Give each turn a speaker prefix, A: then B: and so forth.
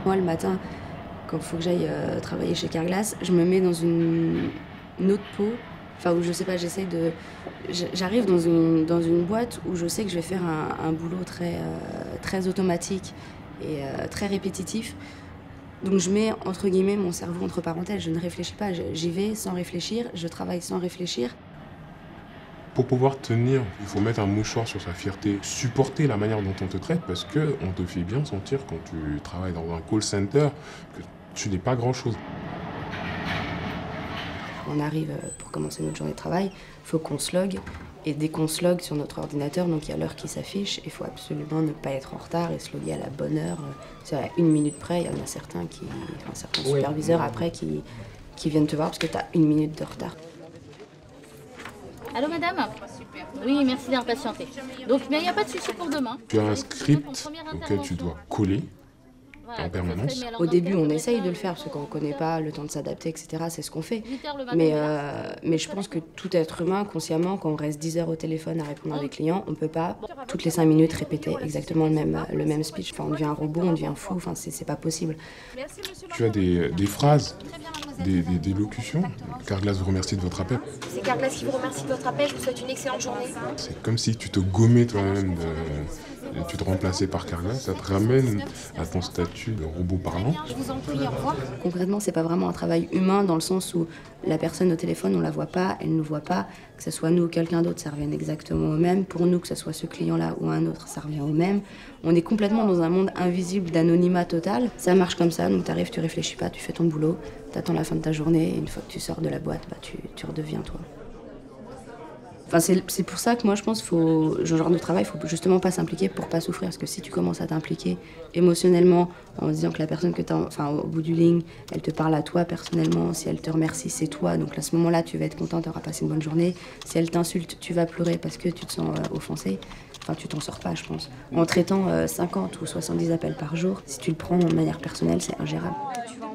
A: Moi, le matin, quand il faut que j'aille travailler chez Carglass, je me mets dans une autre peau. Enfin, où je sais pas, j'essaye de... J'arrive dans une boîte où je sais que je vais faire un boulot très automatique et très répétitif. Donc je mets, entre guillemets, mon cerveau entre parenthèses. Je ne réfléchis pas, j'y vais sans réfléchir, je travaille sans réfléchir.
B: Pour pouvoir tenir, il faut mettre un mouchoir sur sa fierté, supporter la manière dont on te traite parce qu'on te fait bien sentir quand tu travailles dans un call center que tu n'es pas grand-chose.
A: On arrive pour commencer notre journée de travail, il faut qu'on se logue. Et dès qu'on se logue sur notre ordinateur, donc il y a l'heure qui s'affiche, il faut absolument ne pas être en retard et se loguer à la bonne heure. C'est à 1 minute près, il y en a certains certains superviseurs après qui viennent te voir parce que tu as 1 minute de retard.
C: Allô madame? Oui, merci d'avoir patienté. Donc, mais il n'y a pas de souci pour demain.
B: Tu as un script auquel tu dois coller en permanence.
A: Au début, on essaye de le faire parce qu'on ne connaît pas, le temps de s'adapter, etc. C'est ce qu'on fait. Mais je pense que tout être humain, consciemment, quand on reste 10 heures au téléphone à répondre à des clients, on ne peut pas toutes les 5 minutes répéter exactement le même speech. Enfin, on devient un robot, on devient fou, enfin, c'est pas possible.
B: Tu as des phrases, des locutions. Carglass vous remercie de votre appel.
D: C'est Carglass qui vous remercie de votre appel, je vous souhaite une excellente journée.
B: C'est comme si tu te gommais toi-même, tu te remplaçais par Carglass, ça te ramène à ton statut de robot parlant.
D: Je vous en prie, au revoir.
A: Concrètement, c'est pas vraiment un travail humain dans le sens où la personne au téléphone, on la voit pas, elle ne nous voit pas. Que ce soit nous ou quelqu'un d'autre, ça revient exactement au même. Pour nous, que ce soit ce client-là ou un autre, ça revient au même. On est complètement dans un monde invisible d'anonymat total. Ça marche comme ça, donc t'arrives, tu réfléchis pas, tu fais ton boulot, t'attends la fin de ta journée, et une fois que tu sors de la boîte, tu redeviens toi. Enfin, c'est pour ça que moi je pense qu'il ce genre de travail, il faut justement pas s'impliquer pour pas souffrir. Parce que si tu commences à t'impliquer émotionnellement en disant que la personne que tu as, au bout du ligne, elle te parle à toi personnellement, si elle te remercie, c'est toi. Donc à ce moment-là, tu vas être content, tu auras passé une bonne journée. Si elle t'insulte, tu vas pleurer parce que tu te sens offensé. Enfin, tu t'en sors pas, je pense. En traitant 50 ou 70 appels par jour, si tu le prends de manière personnelle, c'est ingérable.
D: Tu vas